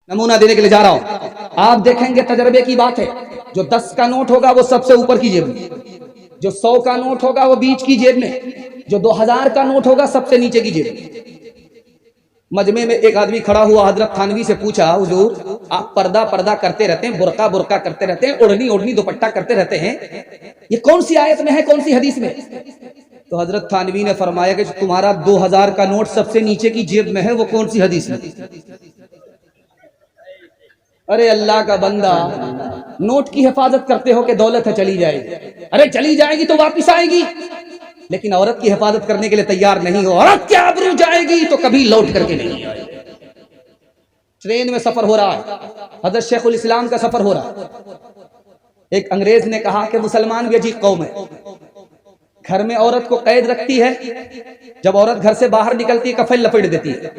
नमूना देने के लिए जा रहा हूं। आप देखेंगे तजर्बे की बात है, जो 10 का नोट होगा वो सबसे ऊपर की जेब में, जो 100 का नोट होगा वो बीच की जेब में, जो 2000 का नोट होगा सबसे नीचे की जेब में। मजमे में एक आदमी खड़ा हुआ, हजरत थानवी से पूछा, हुजूर आप पर्दा पर्दा करते रहते हैं, बुरका बुरका करते रहते हैं, ओढ़नी ओढ़नी दुपट्टा करते रहते हैं, ये कौन सी आयत में है, कौन सी हदीस में? तो हजरत थानवी ने फरमाया कि तुम्हारा 2000 का नोट सबसे नीचे की जेब में है, वो कौन सी हदीस में? अरे अल्लाह का बंदा, नोट की हिफाजत करते हो कि दौलत है चली जाएगी? अरे चली जाएगी तो वापिस आएगी, लेकिन औरत की हिफाजत करने के लिए तैयार नहीं हो। औरत क्या आबरू जाएगी तो कभी लौट करके नहीं आएगी। ट्रेन में सफर हो रहा है, हजरत शेखुल इस्लाम का सफर हो रहा है। एक अंग्रेज ने कहा कि मुसलमान भी अजीब कौम है, घर में औरत को कैद रखती है, जब औरत घर से बाहर निकलती है कफन लपेट देती है,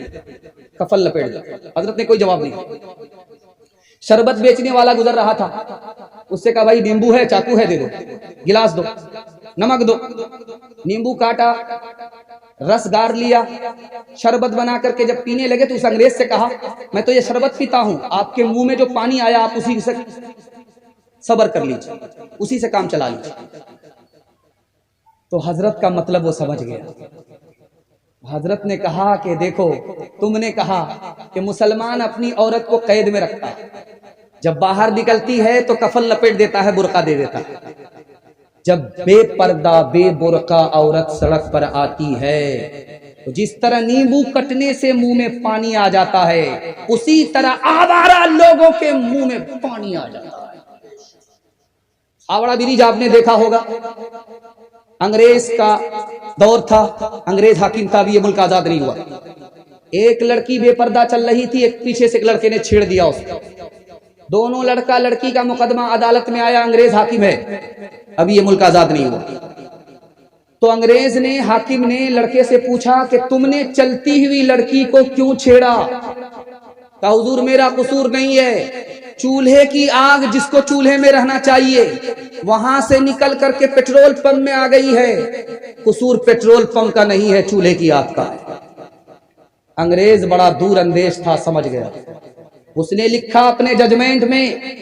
कफन लपेट देती है। हजरत ने कोई जवाब नहीं। शरबत बेचने वाला गुजर रहा था, उससे कहा भाई नींबू है, चाकू है, दे दो, गिलास दो, नमक दो। नींबू काटा, रस गार लिया, शरबत बना करके जब पीने लगे तो उस अंग्रेज से कहा मैं तो ये शरबत पीता हूं, आपके मुंह में जो पानी आया आप उसी से सब्र कर लीजिए, उसी से काम चला लीजिए। तो हजरत का मतलब वो समझ गया। हजरत ने कहा कि देखो, तुमने कहा कि मुसलमान अपनी औरत को कैद में रखता है, जब बाहर निकलती है तो कफन लपेट देता है, बुरका दे देता है। जब बेपर्दा बेबुरका औरत सड़क पर आती है तो जिस तरह नींबू कटने से मुंह में पानी आ जाता है, उसी तरह आवारा लोगों के मुंह में पानी आ जाता है। आवड़ा ब्रिज आपने देखा होगा, अंग्रेज का दौर था, अंग्रेज हाकिम था, भी ये मुल्क आजाद नहीं हुआ। एक लड़की बेपर्दा चल रही थी, एक पीछे से एक लड़के ने छेड़ दिया उसको, दोनों लड़का लड़की का मुकदमा अदालत में आया, अंग्रेज हाकिम है, अभी ये मुल्क आजाद नहीं हुआ। तो अंग्रेज ने, हाकिम ने लड़के से पूछा कि तुमने चलती हुई लड़की को क्यों छेड़ा? कहा हुजूर मेरा कसूर नहीं है, चूल्हे की आग जिसको चूल्हे में रहना चाहिए वहां से निकल करके पेट्रोल पंप में आ गई है, कसूर पेट्रोल पंप का नहीं है, चूल्हे की आग का है। अंग्रेज बड़ा दूर अंदेश था, समझ गया। उसने लिखा अपने जजमेंट में,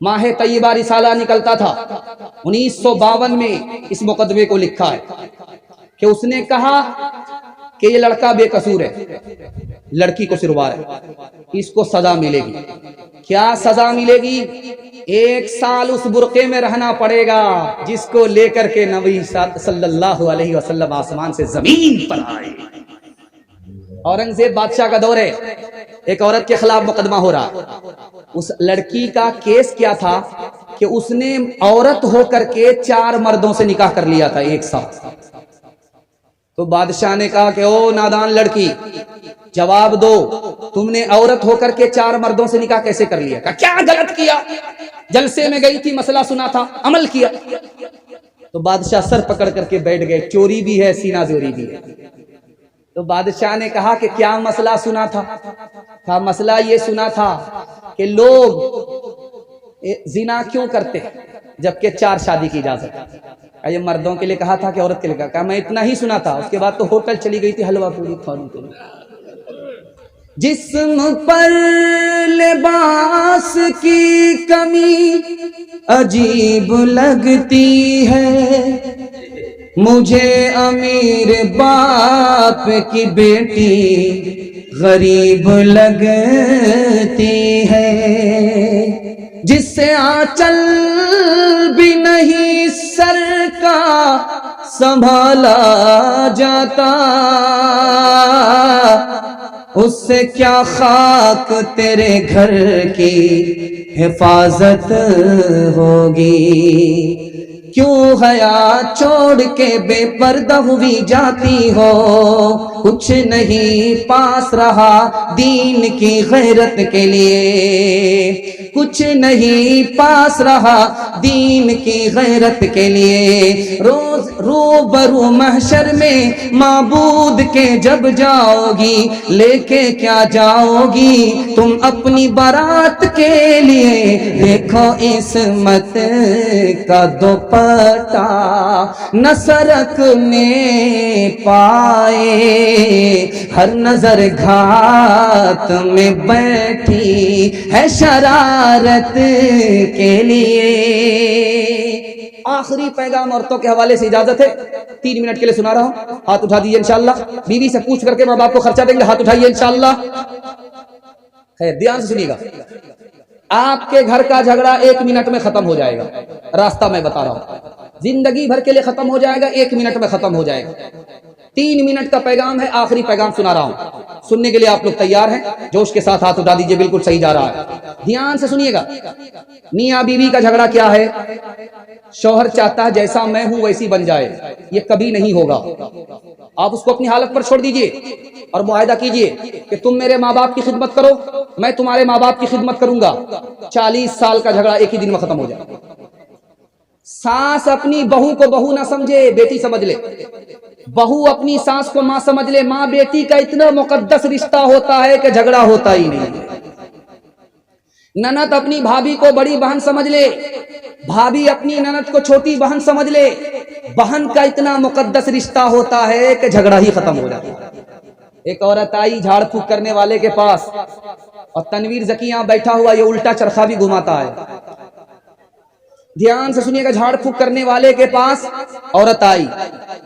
माहे तैयबा रिसाला निकलता था 1952 में, इस मुकदमे को लिखा है कि उसने कहा कि ये लड़का बेकसूर है, लड़की को सिरवार है, इसको सजा मिलेगी। क्या सजा मिलेगी? 1 साल उस बुरके में रहना पड़ेगा जिसको लेकर के नबी सल्लल्लाहु अलैहि वसल्लम आसमान से जमीन पर आए। औरंगजेब बादशाह का दौर है, एक औरत के खिलाफ मुकदमा हो रहा। उस लड़की का केस क्या था कि उसने औरत होकर के 4 मर्दों से निकाह कर लिया था एक साथ। तो बादशाह ने कहा कि ओ नादान लड़की, जवाब दो, तुमने औरत होकर के 4 मर्दों से निकाह कैसे कर लिया? कहा क्या गलत किया? जलसे में गई थी, मसला सुना था, अमल किया। तो बादशाह सर पकड़ करके बैठ गए, चोरी भी है, सीना जोरी भी है। तो बादशाह ने कहा कि क्या मसला सुना था? कहा मसला ये सुना था कि लोग जिना क्यों करते जबकि 4 शादी की इजाजत है। ये मर्दों के लिए कहा था कि औरत के लिए कहा? मैं इतना ही सुना था। उसके बाद तो होटल चली गई थी हलवा पूरी खाने के लिए। जिस्म पर लिबास की कमी अजीब लगती है, मुझे अमीर बाप की बेटी गरीब लगती है, जिससे आंचल भी नहीं सर का संभाला जाता, उससे क्या खाक तेरे घर की हिफाजत होगी। क्यों हया छोड़ के बेपर्दा हुई जाती हो, कुछ नहीं पास रहा दीन की गैरत के लिए, कुछ नहीं पास रहा दीन की गैरत के लिए। रोज रूबरू महशर में माबूद के जब जाओगी, लेके क्या जाओगी तुम अपनी बारात के लिए? देखो इस्मत का दुपट्टा न सरक में पाए, हर नजर घात में बैठी है शरारत के लिए। आखिरी पैगाम औरतों के हवाले से इजाजत है, 3 मिनट के लिए सुना रहा हूं, हाथ उठा दीजिए इंशाअल्लाह। बीवी से पूछ करके माँ बाप को खर्चा देंगे, हाथ उठाइए इंशाअल्लाह। खैर ध्यान से सुनिएगा, आपके घर का झगड़ा 1 मिनट में खत्म हो जाएगा। रास्ता मैं बता रहा हूं, जिंदगी भर के लिए खत्म हो जाएगा, 1 मिनट में खत्म हो जाएगा। 3 मिनट का पैगाम है, आखिरी पैगाम सुना रहा हूं, सुनने के लिए आप लोग तैयार हैं? जोश के साथ हाथ उठा दीजिए, बिल्कुल सही जा रहा है। ध्यान से सुनिएगा, मियाँ बीवी का झगड़ा क्या है? शौहर चाहता है जैसा मैं हूं वैसी बन जाए, ये कभी नहीं होगा। आप उसको अपनी हालत पर छोड़ दीजिए और मुआहदा कीजिए कि तुम मेरे माँ बाप की खिदमत करो, मैं तुम्हारे माँ बाप की खिदमत करूंगा। 40 साल का झगड़ा एक ही दिन में खत्म हो जाए। सास अपनी बहू को बहू ना समझे, बेटी समझ ले। बहू अपनी सास को माँ समझ ले। माँ बेटी का इतना मुकद्दस रिश्ता होता है कि झगड़ा होता ही नहीं। ननद अपनी भाभी को बड़ी बहन समझ ले, भाभी अपनी ननद को छोटी बहन समझ ले। बहन का इतना मुकद्दस रिश्ता होता है कि झगड़ा ही खत्म हो जाता है। एक औरत आई झाड़ फूक करने वाले के पास, और तनवीर जकी यहां बैठा हुआ, ये उल्टा चरखा भी घुमाता है। ध्यान से सुनिएगा, झाड़ फूक करने वाले के पास औरत आई,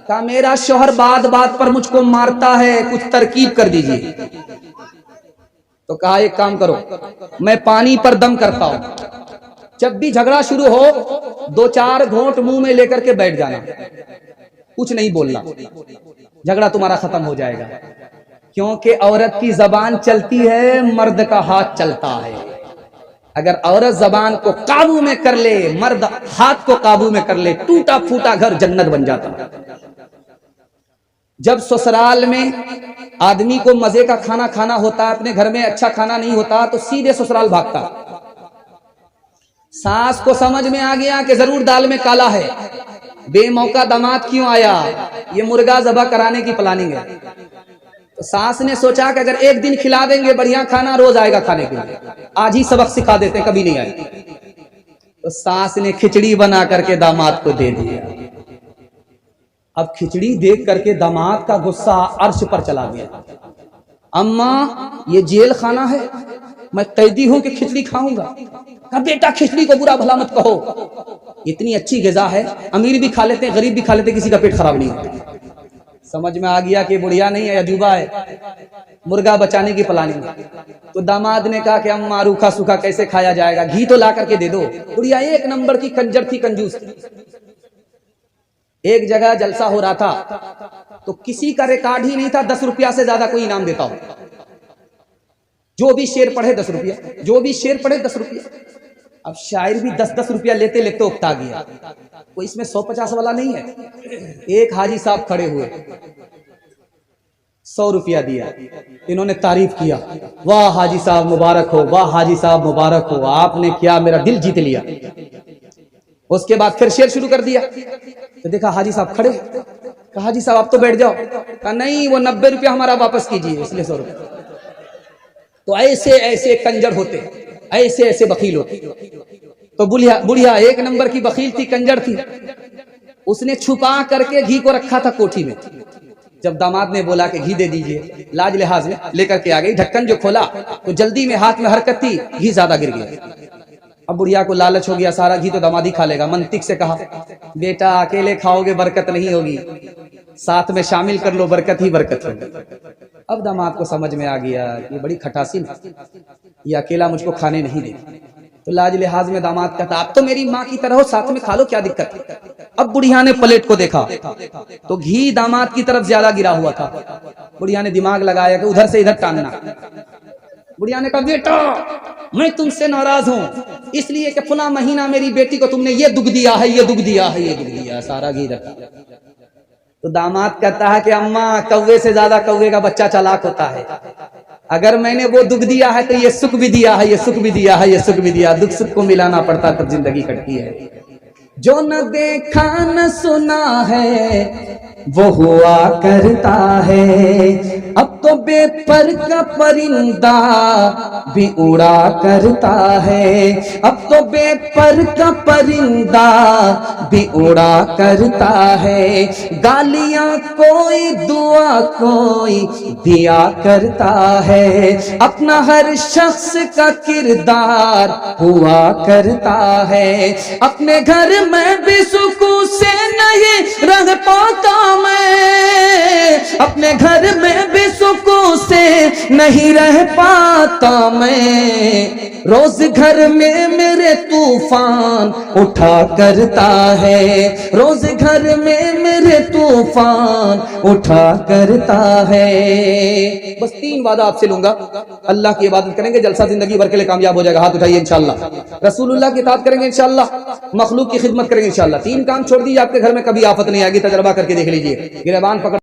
कहा मेरा शौहर बात बात पर मुझको मारता है, कुछ तरकीब कर दीजिए। तो कहा एक काम करो, मैं पानी पर दम करता हूं, जब भी झगड़ा शुरू हो 2-4 घोंट मुंह में लेकर के बैठ जाना, कुछ नहीं बोलना, झगड़ा तुम्हारा खत्म हो जाएगा। क्योंकि औरत की जबान चलती है, मर्द का हाथ चलता है। अगर औरत जबान को काबू में कर ले, मर्द हाथ को काबू में कर ले, टूटा फूटा घर जन्नत बन जाता। जब ससुराल में आदमी को मजे का खाना खाना होता है, अपने घर में अच्छा खाना नहीं होता, तो सीधे ससुराल भागता। सास को समझ में आ गया कि जरूर दाल में काला है, बेमौका दामाद क्यों आया, ये मुर्गा ज़बह कराने की प्लानिंग है। तो सास ने सोचा कि अगर एक दिन खिला देंगे बढ़िया खाना, रोज आएगा खाने के लिए, आज ही सबक सिखा देते, कभी नहीं आए। तो सास ने खिचड़ी बना करके दामाद को दे दिया। अब खिचड़ी देख करके दामाद का गुस्सा अर्श पर चला गया। अम्मा ये जेल खाना है, मैं कैदी हूं कि खिचड़ी खाऊंगा। कहा बेटा खिचड़ी को बुरा भला मत कहो, इतनी अच्छी ग़िज़ा है, अमीर भी खा लेते हैं, गरीब भी खा लेते हैं, किसी का पेट खराब नहीं होता। समझ में आ गया कि बुढ़िया नहीं है, अजूबा है, मुर्गा बचाने की प्लानिंग। तो दामाद ने कहा कि अम्मा रूखा सूखा कैसे खाया जाएगा, घी तो ला करके दे दो। बुढ़िया 1 नंबर की कंजर थी, कंजूस थी। एक जगह जलसा हो रहा था, तो किसी का रिकॉर्ड ही नहीं था 10 रुपया से ज्यादा कोई इनाम देता हो। जो भी शेर पढ़े 10 रुपया, जो भी शेर पढ़े 10 रुपया। अब शायर भी 10-10 रुपया लेते लेते उकता गया, कोई इसमें 100-50 वाला नहीं है। एक हाजी साहब खड़े हुए, 100 रुपया दिया। इन्होंने तारीफ किया, वाह हाजी साहब मुबारक हो, वाह हाजी साहब मुबारक हो, आपने क्या मेरा दिल जीत लिया। उसके बाद फिर शेर शुरू कर दिया, तो देखा हाजी साहब खड़े, कहा हाजी साहब आप तो बैठ जाओ। कहा नहीं, वो 90 रुपया हमारा वापस कीजिए, इसलिए 100 रुपया। तो ऐसे ऐसे कंजर होते, ऐसे ऐसे बखील होते। तो बुढ़िया 1 नंबर की बखील थी, कंजर थी। उसने छुपा करके घी को रखा था कोठी में। जब दामाद ने बोला कि घी दे दीजिए, लाज लिहाज में लेकर के आ गई। ढक्कन जो खोला तो जल्दी में हाथ में हरकत थी, घी ज्यादा गिर गया। अब बुढ़िया को लालच हो गया, सारा घी तो दामाद ही खा लेगा। मंतिक से कहा बेटा अकेले खाओगे बरकत नहीं होगी, साथ में शामिल कर लो, बरकत ही बरकत होगी। अब दामाद को समझ में आ गया ये बड़ी खटासी, ये अकेला मुझको खाने नहीं देगी। तो लाज लिहाज में दामाद कहता आप तो मेरी माँ की तरह हो, साथ में खा लो, क्या दिक्कत है। अब बुढ़िया ने प्लेट को देखा तो घी दामाद की तरफ ज्यादा गिरा हुआ था। बुढ़िया ने दिमाग लगाया कि उधर से इधर टानना। बुढ़िया ने कहा बेटा मैं तुमसे नाराज हूं, इसलिए कि फला महीना मेरी बेटी को तुमने ये दुख दिया है, ये दुख दिया है, ये दुख दिया है, सारा घी रखा। तो दामाद कहता है कि अम्मा कौवे से ज्यादा कौवे का बच्चा चालाक होता है। अगर मैंने वो दुख दिया है तो ये सुख भी दिया है, ये सुख भी दिया है, ये सुख भी दिया। दुख सुख को मिलाना पड़ता तब जिंदगी कटती है। जो न देखा न सुना है वो हुआ करता है, अब तो बेपर का परिंदा भी उड़ा करता है, अब तो बेपर का परिंदा भी उड़ा करता है। गालियां कोई दुआ कोई दिया करता है, अपना हर शख्स का किरदार हुआ करता है। अपने घर में भी सुकून से नहीं रह पाता मैं, अपने घर में भी सुकून से नहीं रह पाता मैं। रोज घर में मेरे तूफान उठा करता है, रोज घर में मेरे तूफान उठा करता है। बस 3 वादा आपसे लूंगा, अल्लाह की इबादत करेंगे, जलसा जिंदगी भर के लिए कामयाब हो जाएगा। हाथ उठाइए इंशाअल्लाह। रसूलुल्लाह की इताअत करेंगे इंशाअल्लाह, मखलूक की खिदमत करेंगे इंशाअल्लाह। 3 काम छोड़ दीजिए, आपके घर में कभी आफत नहीं आएगी, तजर्बा करके देख लीजिए। गिरबान पकड़